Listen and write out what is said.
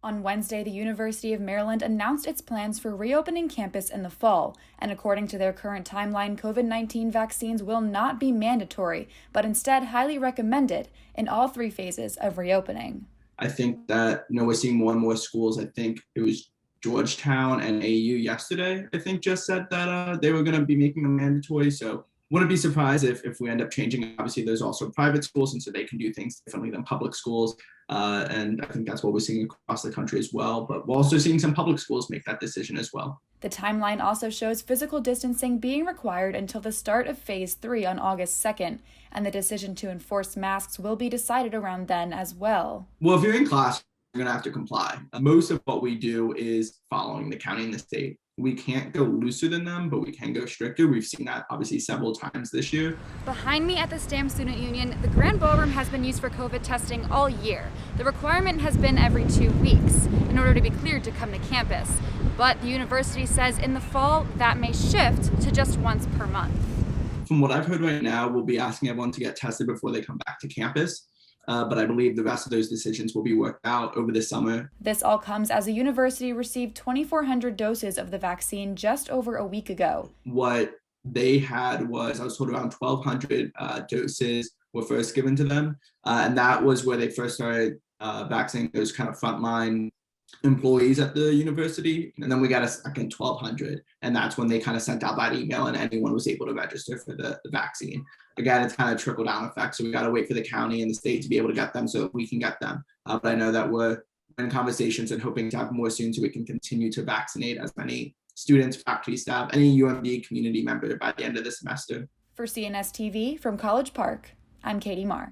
On Wednesday, the University of Maryland announced its plans for reopening campus in the fall, and according to their current timeline, COVID-19 vaccines will not be mandatory, but instead highly recommended in all three phases of reopening. I think that, we're seeing more and more schools. I think it was Georgetown and AU yesterday, I think just said that they were going to be making them mandatory. So wouldn't be surprised if we end up changing. Obviously, there's also private schools, and so they can do things differently than public schools. And I think that's what we're seeing across the country as well. But we're also seeing some public schools make that decision as well. The timeline also shows physical distancing being required until the start of Phase 3 on August 2nd, and the decision to enforce masks will be decided around then as well. Well, if you're in class, you're going to have to comply. Most of what we do is following the county and the state. We can't go looser than them, but we can go stricter. We've seen that obviously several times this year. Behind me at the STAM Student Union, the Grand Ballroom has been used for COVID testing all year. The requirement has been every 2 weeks in order to be cleared to come to campus. But the university says in the fall that may shift to just once per month. From what I've heard right now, we'll be asking everyone to get tested before they come back to campus. But I believe the rest of those decisions will be worked out over the summer. This all comes as the university received 2,400 doses of the vaccine just over a week ago. What they had was, I was told, around 1,200 doses were first given to them. And that was where they first started vaccinating those kind of frontline employees at the university. And then we got a second 1,200. And that's when they kind of sent out that email and anyone was able to register for the vaccine. Again, it's kind of trickle down effect. So we got to wait for the county and the state to be able to get them so we can get them. But I know that we're in conversations and hoping to have more soon so we can continue to vaccinate as many students, faculty, staff, any UMD community member by the end of the semester. For CNS TV from College Park, I'm Katie Marr.